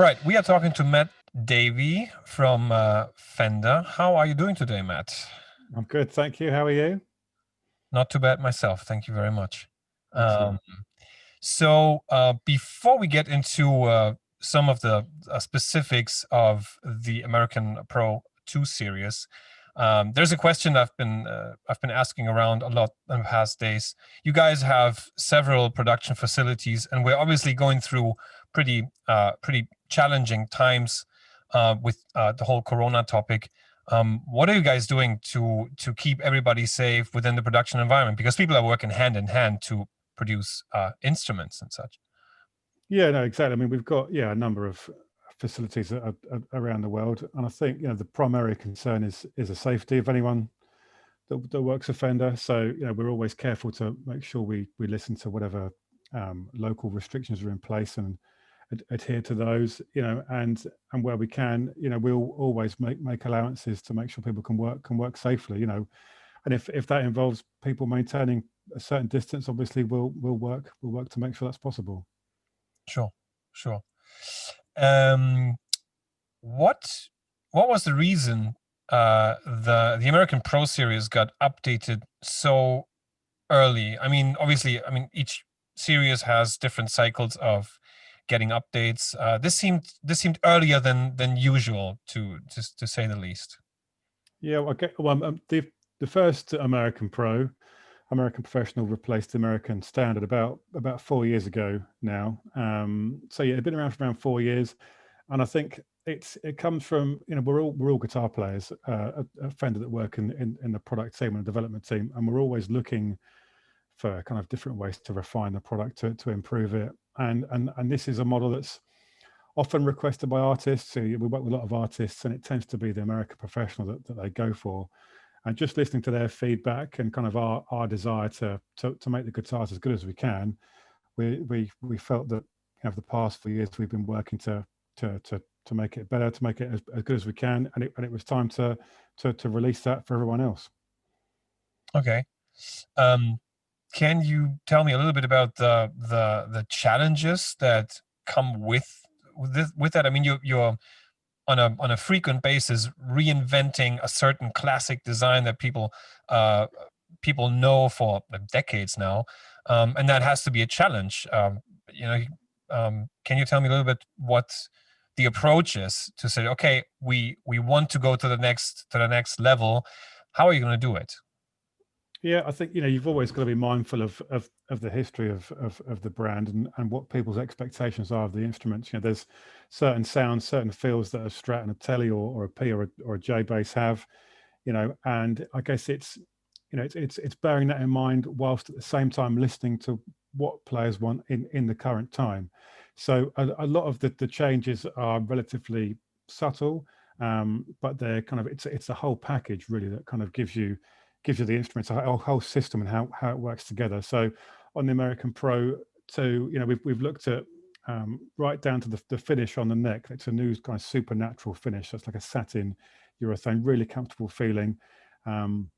right, we are talking to Matt Davey from Fender. How are you doing today, Matt? I'm good, thank you. How are you? Not too bad myself. Thank you very much. Excellent. So before we get into some of the specifics of the American Pro 2 series, there's a question I've been asking around a lot in the past days. You guys have several production facilities, and we're obviously going through pretty challenging times with the whole Corona topic. What are you guys doing to keep everybody safe within the production environment? Because people are working hand in hand to produce instruments and such. Yeah, no, exactly. I mean, we've got a number of facilities around the world, and I think the primary concern is the safety of anyone that works at Fender. So we're always careful to make sure we listen to whatever local restrictions are in place and adhere to those. And where we can, we'll always make allowances to make sure people can work safely. And if that involves people maintaining a certain distance, obviously we'll work to make sure that's possible. Sure. What was the reason the American Pro Series got updated so early? I mean, obviously, each series has different cycles of getting updates. This seemed earlier than usual, to say the least. Yeah, okay. Well, the first American Professional replaced the American Standard about 4 years ago now. So yeah, it's been around for around 4 years, and I think it comes from we're all guitar players at Fender that work in the product team and the development team, and we're always looking for kind of different ways to refine the product to improve it. And this is a model that's often requested by artists. So we work with a lot of artists, and it tends to be the American Professional that they go for. And just listening to their feedback and kind of our desire to make the guitars as good as we can, we felt that over the past 4 years we've been working to make it better, to make it as good as we can, and it was time to release that for everyone else. Okay. Can you tell me a little bit about the challenges that come with that? I mean, you're on a frequent basis reinventing a certain classic design that people know for decades now, and that has to be a challenge. Can you tell me a little bit what the approach is to say, okay, we want to go to the next level? How are you going to do it? Yeah, I think you've always got to be mindful of the history of the brand and what people's expectations are of the instruments. There's certain sounds, certain feels that a Strat and a Tele or a P or a J bass have, and I guess it's bearing that in mind whilst at the same time listening to what players want in the current time. So a lot of the changes are relatively subtle, but they're kind of it's the whole package really that kind of gives you the instruments, a whole system, and how it works together. So on the American Pro 2, we've looked at right down to the finish on the neck. It's a new kind of supernatural finish. So it's like a satin urethane, really comfortable feeling. And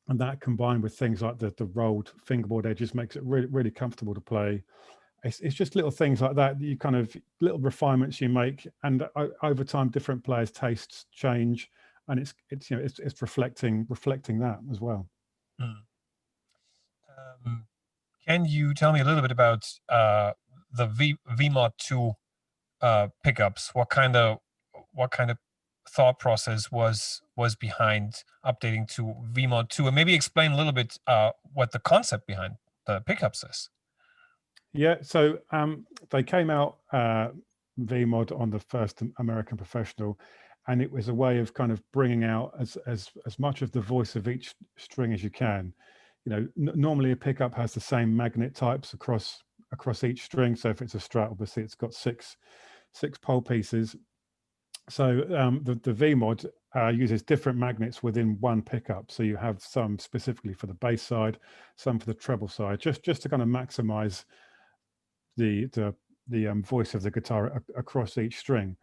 that combined with things like the rolled fingerboard edges makes it really, really comfortable to play. It's just little things like that you kind of little refinements you make, and over time different players' tastes change, and it's reflecting that as well. Can you tell me a little bit about the VMod 2 pickups? What kind of thought process was behind updating to VMod 2, and maybe explain a little bit what the concept behind the pickups is? Yeah, so they came out VMod on the first American Professional, and it was a way of kind of bringing out as much of the voice of each string as you can. Normally a pickup has the same magnet types across each string. So if it's a Strat, obviously it's got six pole pieces. So the VMod uses different magnets within one pickup. So you have some specifically for the bass side, some for the treble side, just to kind of maximize the voice of the guitar across each string.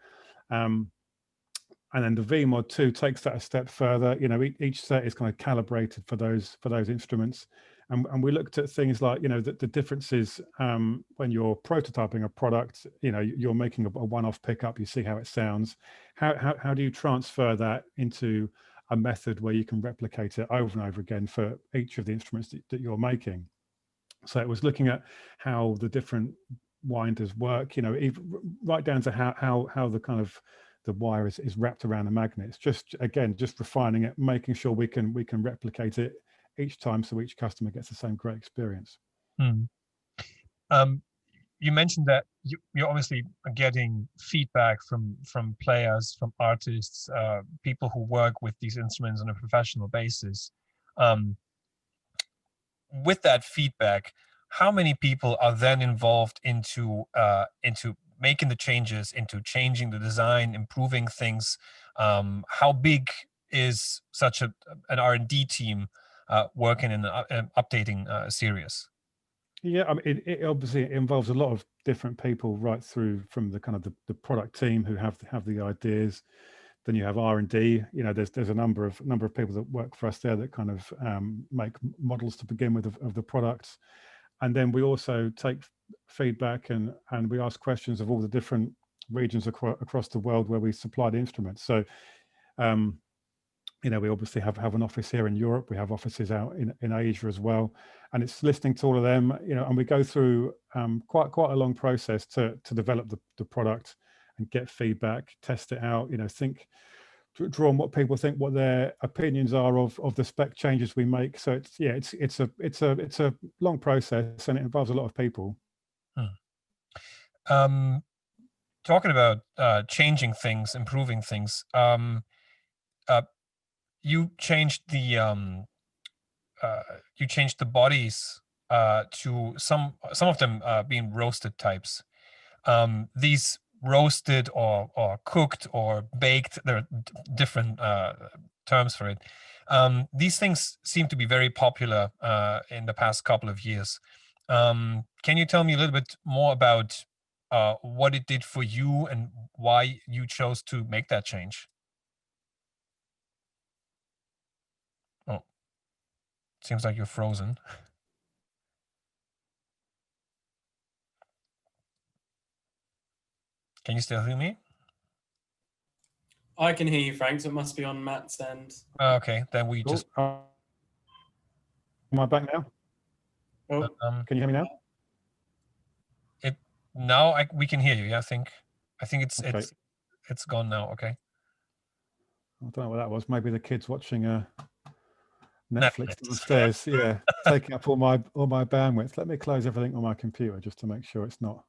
And then the VMod 2 takes that a step further. You know, each set is kind of calibrated for those instruments. And we looked at things like, you know, the differences when you're prototyping a product. You know, you're making a one-off pickup, you see how it sounds. How do you transfer that into a method where you can replicate it over and over again for each of the instruments that you're making? So it was looking at how the different winders work, you know, even right down to how the kind of the wire is wrapped around the magnets. Just again, just refining it, making sure we can replicate it each time, so each customer gets the same great experience. You mentioned that you're obviously getting feedback from players, from artists, people who work with these instruments on a professional basis. With that feedback, how many people are then involved into making the changes, into changing the design, improving things? How big is such an R&D team working in updating a series? Yeah, I mean, it obviously involves a lot of different people, right through from the kind of the product team who have the ideas. Then you have R&D. You know, there's a number of people that work for us there that kind of make models to begin with of the products. And then we also take feedback and we ask questions of all the different regions across the world where we supply the instruments. So, you know, we obviously have an office here in Europe. We have offices out in Asia as well. And it's listening to all of them, you know, and we go through quite a long process to develop the product and get feedback, test it out, you know, draw on what people think, what their opinions are of the spec changes we make. So it's a long process, and it involves a lot of people. Talking about changing things, improving things. You changed the bodies to some of them being roasted types. These roasted or cooked or baked, there are different terms for it. These things seem to be very popular in the past couple of years. Can you tell me a little bit more about what it did for you and why you chose to make that change? Oh, seems like you're frozen. Can you still hear me? I can hear you, Frank, so it must be on Matt's end. Okay, then we just... Am I back now? Oh, can you hear me now? We can hear you. Yeah, I think Okay. it's gone now. Okay. I don't know what that was. Maybe the kids watching Netflix downstairs. Yeah, taking up all my bandwidth. Let me close everything on my computer just to make sure it's not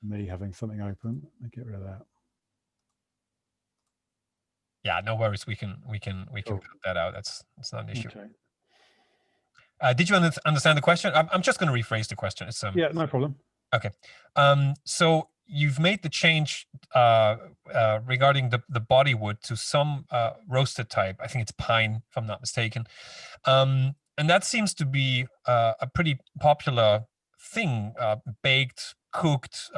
me having something open. Let me get rid of that. Yeah, no worries. We can cut that out. That's not an issue. Okay. Did you understand the question? I'm just going to rephrase the question. It's yeah, no problem. Okay. So you've made the change regarding the body wood to some roasted type. I think it's pine, if I'm not mistaken. And that seems to be a pretty popular thing, baked, cooked,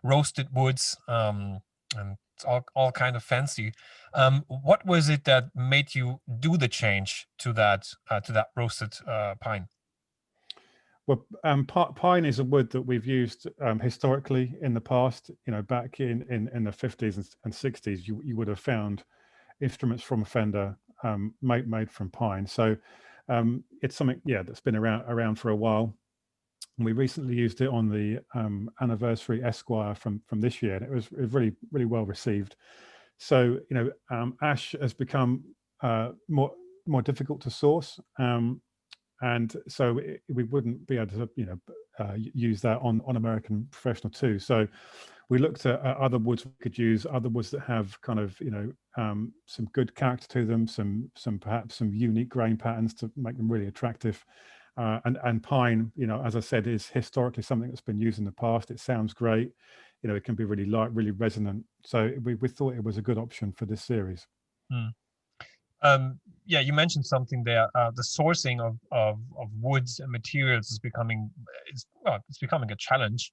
roasted woods, and it's all kind of fancy. What was it that made you do the change to that roasted pine? Well, pine is a wood that we've used historically in the past. You know, back in the 50s and 60s, you would have found instruments from Fender made from pine. So it's something, yeah, that's been around for a while. And we recently used it on the anniversary Esquire from this year, and it was really well received. So, you know, ash has become more difficult to source. And so we wouldn't be able to, you know, use that on American Professional too. So we looked at other woods we could use, other woods that have kind of, you know, some good character to them, perhaps some unique grain patterns to make them really attractive. And pine, you know, as I said, is historically something that's been used in the past. It sounds great, you know, it can be really light, really resonant. So we thought it was a good option for this series. Yeah, you mentioned something there. The sourcing of woods and materials is becoming a challenge.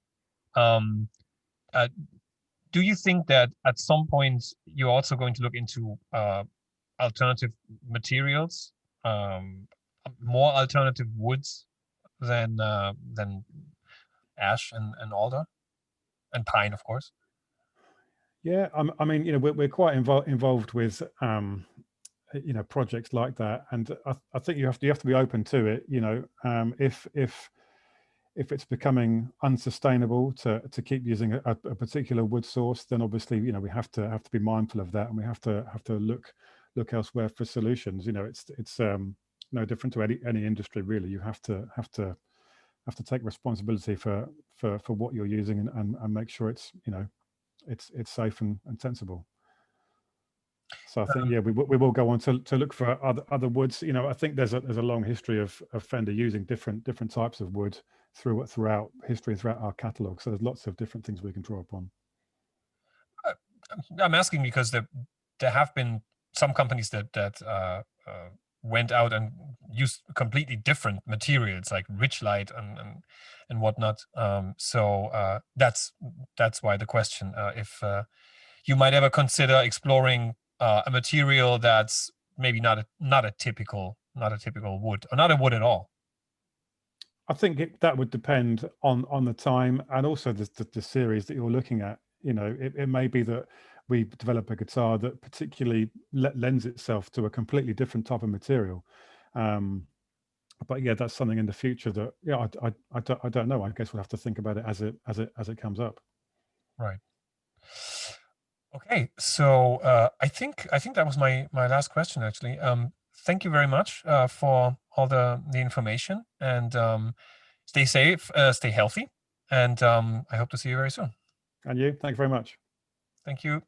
do you think that at some point you're also going to look into alternative materials, more alternative woods than ash and alder and pine, of course? Yeah, I mean, we're quite involved with projects like that, and I think you have to be open to it. If it's becoming unsustainable to keep using a particular wood source, then obviously we have to be mindful of that, and we have to look elsewhere for solutions. It's no different to any industry really. You have to take responsibility for what you're using and make sure it's it's safe and sensible. So I think we will go on to look for other woods. I think there's a long history of Fender using different types of wood throughout history, throughout our catalog. So there's lots of different things we can draw upon. I'm asking because there have been some companies that went out and used completely different materials like Richlight and whatnot. So that's why the question, if you might ever consider exploring a material that's maybe not a typical wood, or not a wood at all. I think that would depend on the time and also the series that you're looking at. It may be that we develop a guitar that particularly lends itself to a completely different type of material. But yeah, that's something in the future that I don't know. I guess we'll have to think about it as it comes up. Right. Okay, so I think that was my last question actually. Thank you very much for all the information, and stay safe, stay healthy, and I hope to see you very soon. And you, thank you very much. Thank you.